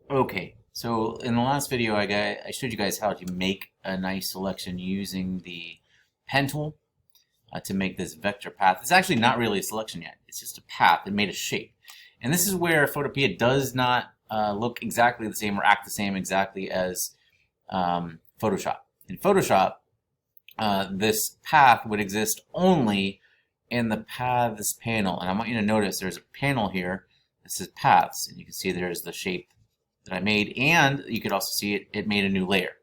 Okay, so in the last video, I showed you guys how to make a nice selection using the pen tool to make this vector path. It's actually not really a selection yet. It's just a path. It made a shape. And this is where Photopea does not look exactly the same or act the same exactly as Photoshop. In Photoshop, this path would exist only in the Paths panel. And I want you to notice there's a panel here that says Paths. And you can see there's the shape that I made, and you could also see it made a new layer.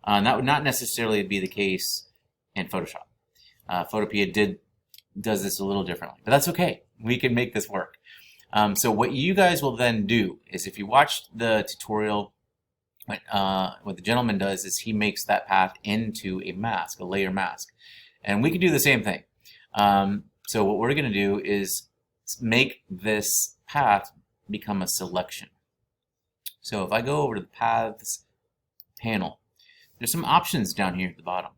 That would not necessarily be the case in Photoshop. Photopea does this a little differently, but that's okay. We can make this work. So what you guys will then do is, if you watch the tutorial, what the gentleman does is he makes that path into a mask, a layer mask. And we can do the same thing. So what we're going to do is make this path become a selection. So if I go over to the Paths panel, there's some options down here at the bottom.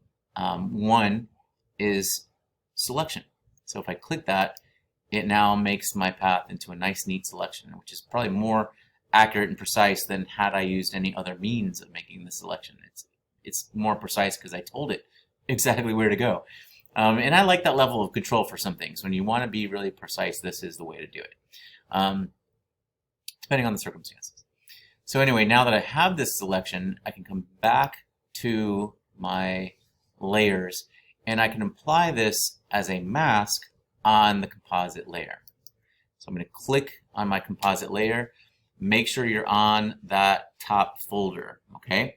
One is selection. So if I click that, it now makes my path into a nice, neat selection, which is probably more accurate and precise than had I used any other means of making the selection. It's more precise because I told it exactly where to go. And I like that level of control for some things. When you want to be really precise, this is the way to do it, depending on the circumstances. So anyway, now that I have this selection, I can come back to my layers and I can apply this as a mask on the composite layer. So I'm going to click on my composite layer. Make sure you're on that top folder, okay?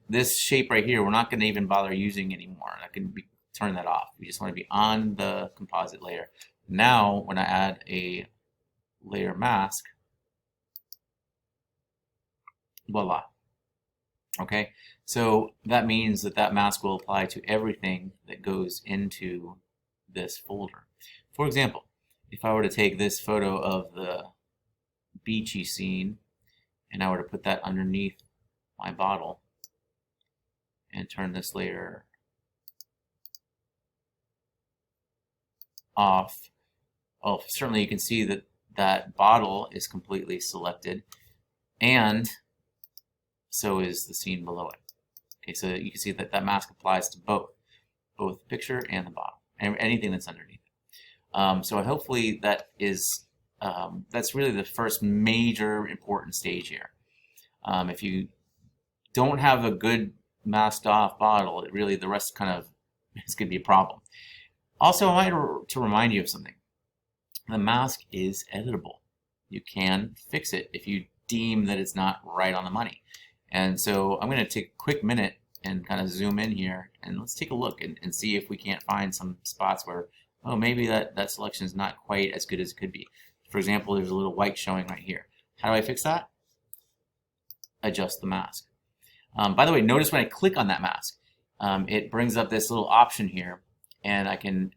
This shape right here, we're not going to even bother using anymore. I can turn that off. We just want to be on the composite layer. Now, when I add a layer mask, voila. Okay, so that means that that mask will apply to everything that goes into this folder. For example, if I were to take this photo of the beachy scene and I were to put that underneath my bottle and turn this layer off, oh, certainly you can see that that bottle is completely selected, and so is the scene below it. Okay, so you can see that that mask applies to both the picture and the bottle, and anything that's underneath it. So hopefully that is that's really the first major important stage here. If you don't have a good masked off bottle, it really, the rest kind of is going to be a problem. Also, I wanted to remind you of something. The mask is editable. You can fix it if you deem that it's not right on the money. And so I'm going to take a quick minute and kind of zoom in here, and let's take a look and see if we can't find some spots where, oh, maybe that selection is not quite as good as it could be. For example, there's a little white showing right here. How do I fix that? Adjust the mask. By the way, notice when I click on that mask, it brings up this little option here, and I can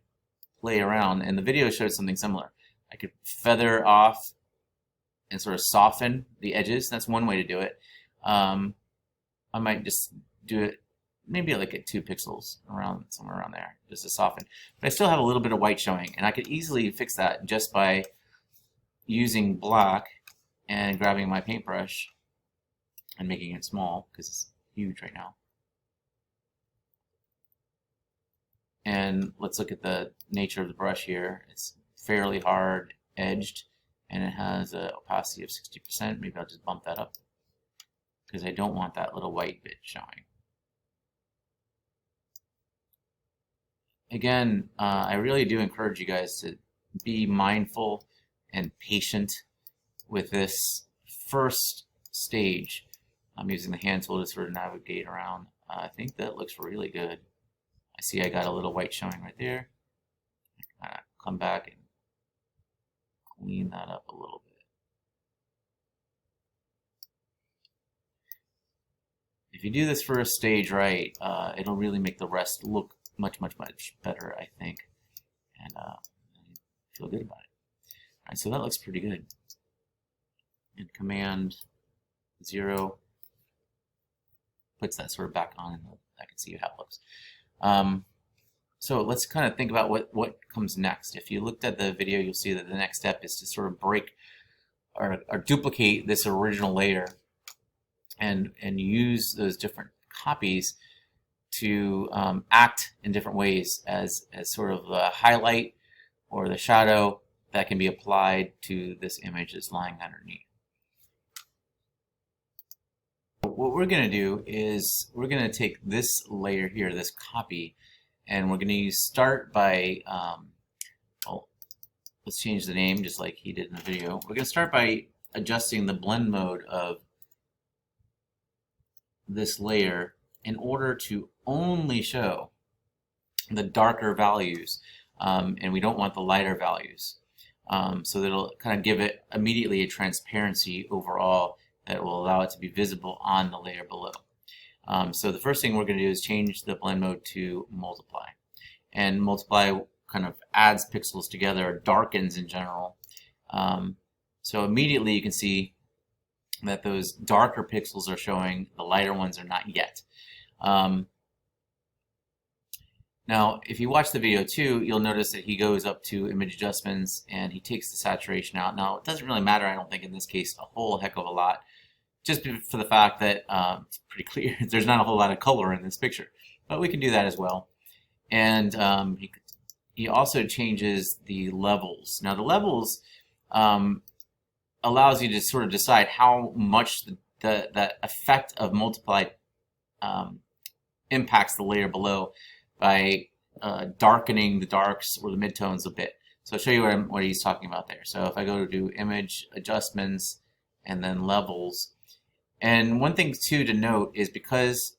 play around, and the video shows something similar. I could feather off and sort of soften the edges. That's one way to do it. I might just do it maybe like at 2 pixels, around somewhere around there, just to soften. But I still have a little bit of white showing, and I could easily fix that just by using black and grabbing my paintbrush and making it small because it's huge right now. And let's look at the nature of the brush here. It's fairly hard edged, and it has an opacity of 60%. Maybe I'll just bump that up because I don't want that little white bit showing. Again, I really do encourage you guys to be mindful and patient with this first stage. I'm using the hand tool to sort of navigate around. I think that looks really good. I see I got a little white showing right there. I kind of come back and clean that up a little bit. If you do this first stage right, it'll really make the rest look much better, I think, and I feel good about it. All right, so that looks pretty good. And Command 0 puts that sort of back on, and I can see how it looks. So let's kind of think about what comes next. If you looked at the video, you'll see that the next step is to sort of break or duplicate this original layer and use those different copies to act in different ways as sort of the highlight or the shadow that can be applied to this image that's lying underneath. What we're going to do is we're going to take this layer here, this copy, and we're going to start by, let's change the name just like he did in the video. We're going to start by adjusting the blend mode of this layer in order to only show the darker values, and we don't want the lighter values. So that'll kind of give it immediately a transparency overall that will allow it to be visible on the layer below. So the first thing we're going to do is change the blend mode to multiply. And multiply kind of adds pixels together, or darkens in general. So immediately you can see that those darker pixels are showing, the lighter ones are not yet. Now, if you watch the video too, you'll notice that he goes up to image adjustments and he takes the saturation out. Now, it doesn't really matter, I don't think, in this case, a whole heck of a lot, just for the fact that it's pretty clear there's not a whole lot of color in this picture. But we can do that as well. And he also changes the levels. Now, the levels allows you to sort of decide how much the effect of multiply impacts the layer below by darkening the darks or the midtones a bit. So I'll show you what he's talking about there. So if I go to image adjustments and then levels, and one thing too to note is because,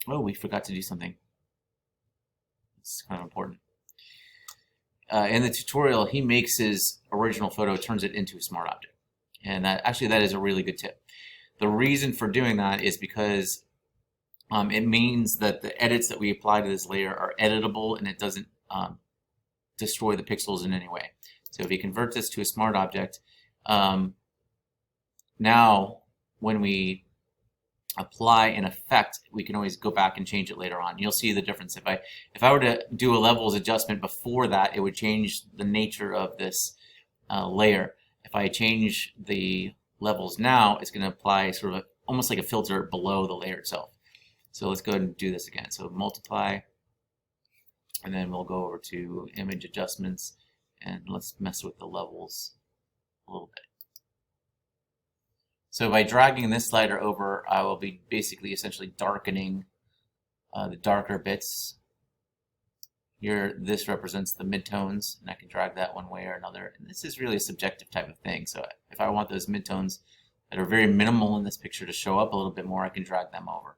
oh, we forgot to do something. It's kind of important. In the tutorial, he makes his original photo, turns it into a smart object. And that is a really good tip. The reason for doing that is because it means that the edits that we apply to this layer are editable and it doesn't destroy the pixels in any way. So if you convert this to a smart object, now when we apply an effect, we can always go back and change it later on. You'll see the difference. If I were to do a levels adjustment before that, it would change the nature of this layer. If I change the levels now, it's going to apply sort of almost like a filter below the layer itself. So let's go ahead and do this again. So multiply, and then we'll go over to image adjustments, and let's mess with the levels a little bit. So by dragging this slider over, I will be basically essentially darkening the darker bits. Here, this represents the midtones, and I can drag that one way or another. And this is really a subjective type of thing. So if I want those midtones that are very minimal in this picture to show up a little bit more, I can drag them over.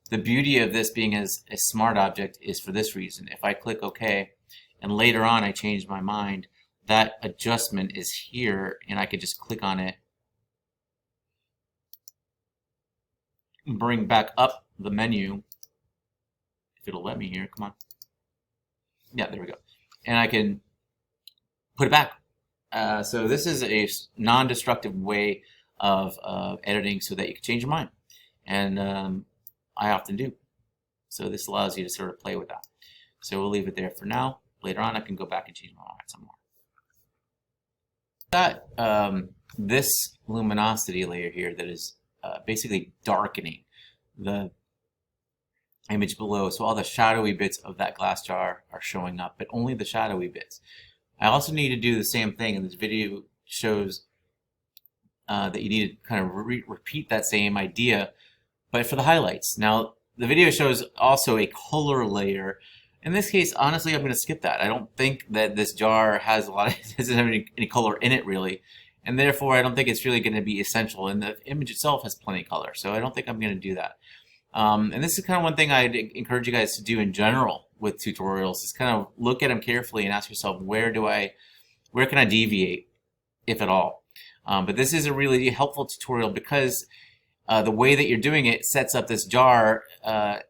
The beauty of this being as a smart object is for this reason. If I click OK, and later on I change my mind, that adjustment is here, and I could just click on it, bring back up the menu, if it'll let me here, come on. Yeah, there we go. And I can put it back. So this is a non-destructive way of editing so that you can change your mind. And I often do. So this allows you to sort of play with that. So we'll leave it there for now. Later on, I can go back and change my mind some more. This luminosity layer here that is basically darkening the image below, so all the shadowy bits of that glass jar are showing up, but only the shadowy bits. I also need to do the same thing, and this video shows that you need to kind of repeat that same idea, but for the highlights. Now, the video shows also a color layer. In this case, honestly, I'm going to skip that. I don't think that this jar has doesn't have any color in it really, and therefore I don't think it's really going to be essential. And the image itself has plenty of color, so I don't think I'm going to do that. And this is kind of one thing I'd encourage you guys to do in general with tutorials, is kind of look at them carefully and ask yourself, where can I deviate, if at all? But this is a really helpful tutorial because the way that you're doing it sets up this jar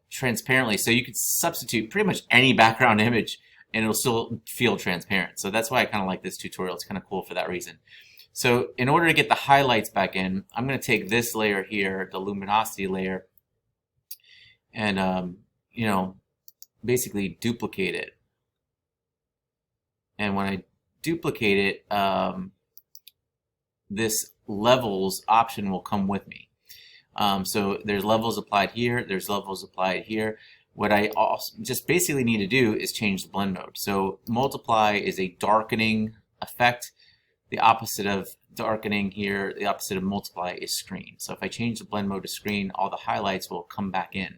transparently, so you could substitute pretty much any background image and it'll still feel transparent. So that's why I kind of like this tutorial. It's kind of cool for that reason. So in order to get the highlights back in, I'm going to take this layer here, the luminosity layer, and you know, basically duplicate it. And when I duplicate it, this levels option will come with me. So there's levels applied here, there's levels applied here. What I also just basically need to do is change the blend mode. So multiply is a darkening effect. The opposite of darkening here, the opposite of multiply is screen. So if I change the blend mode to screen, all the highlights will come back in.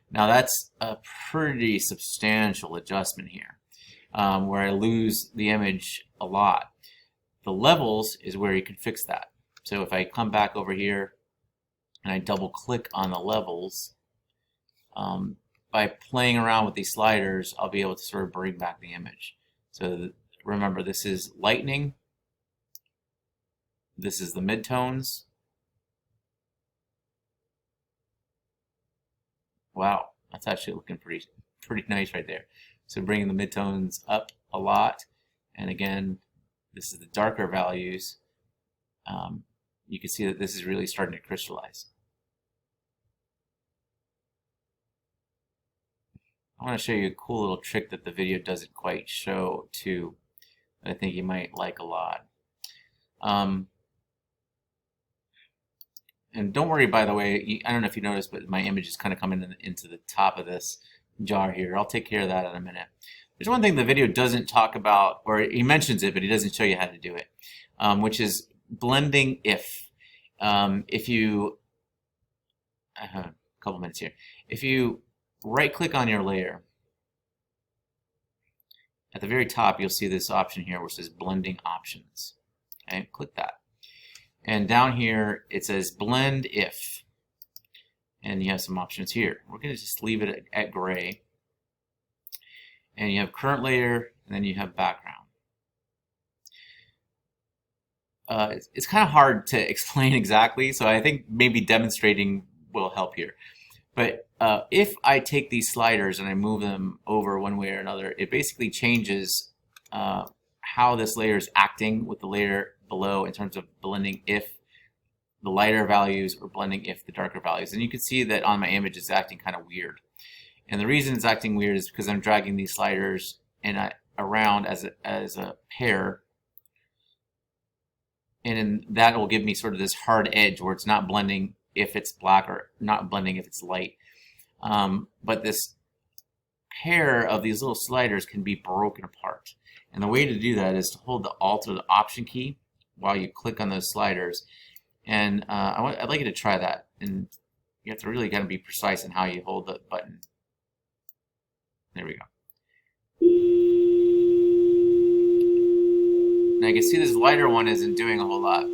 Now that's a pretty substantial adjustment here, where I lose the image a lot. The levels is where you can fix that. So if I come back over here and I double click on the levels, by playing around with these sliders, I'll be able to sort of bring back the image. So remember, this is lightening, this is the midtones. Wow, that's actually looking pretty nice right there. So bringing the midtones up a lot, and again, this is the darker values. You can see that this is really starting to crystallize. I want to show you a cool little trick that the video doesn't quite show too, that I think you might like a lot. And don't worry, by the way, I don't know if you noticed, but my image is kind of coming into the top of this jar here. I'll take care of that in a minute. There's one thing the video doesn't talk about, or he mentions it, but he doesn't show you how to do it, which is blending if. If you, I have a couple minutes here. If you right click on your layer, at the very top you'll see this option here which says blending options. Okay, click that. And down here it says blend if. And you have some options here. We're going to just leave it at gray. And you have current layer, and then you have background. It's kind of hard to explain exactly, so I think maybe demonstrating will help here. But if I take these sliders and I move them over one way or another, it basically changes how this layer is acting with the layer below in terms of blending if the lighter values or blending if the darker values. And you can see that on my image it's acting kind of weird. And the reason it's acting weird is because I'm dragging these sliders around as a pair, and that will give me sort of this hard edge where it's not blending if it's black or not blending if it's light. But this pair of these little sliders can be broken apart. And the way to do that is to hold the Alt or the Option key while you click on those sliders. And I'd like you to try that. And you have to really kind of be precise in how you hold the button. There we go. Now you can see this lighter one isn't doing a whole lot.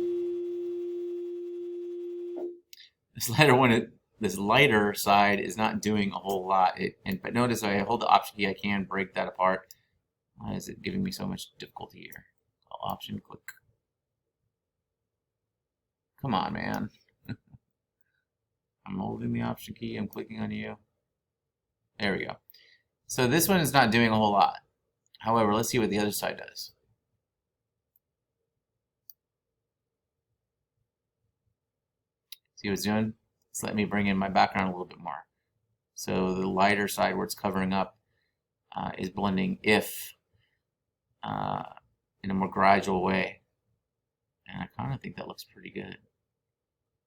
This lighter side is not doing a whole lot. But notice if I hold the Option key, I can break that apart. Why is it giving me so much difficulty here? Option, click. Come on, man. I'm holding the Option key, I'm clicking on you. There we go. So this one is not doing a whole lot. However, let's see what the other side does. See what it's doing? It's letting me bring in my background a little bit more. So the lighter side where it's covering up is blending if in a more gradual way. And I kind of think that looks pretty good.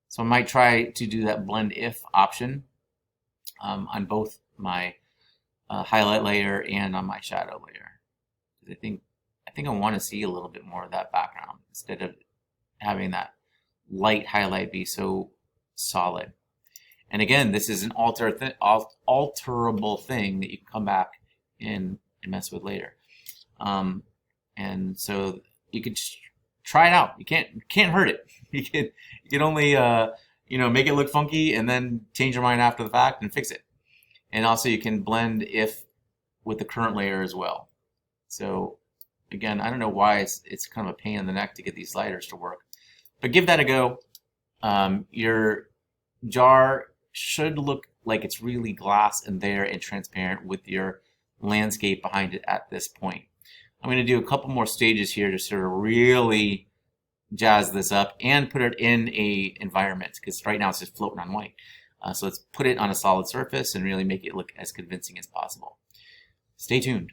So I might try to do that blend if option on both my highlight layer and on my shadow layer. I think I want to see a little bit more of that background instead of having that light highlight be so solid. And again, this is an alterable thing that you can come back in and mess with later. And so you could try it out. You can't hurt it. You can only make it look funky and then change your mind after the fact and fix it. And also you can blend if with the current layer as well. So again, I don't know why it's kind of a pain in the neck to get these sliders to work, but give that a go. Your jar should look like it's really glass and there and transparent with your landscape behind it at this point. I'm going to do a couple more stages here to sort of really jazz this up and put it in a environment, because right now it's just floating on white. So let's put it on a solid surface and really make it look as convincing as possible. Stay tuned.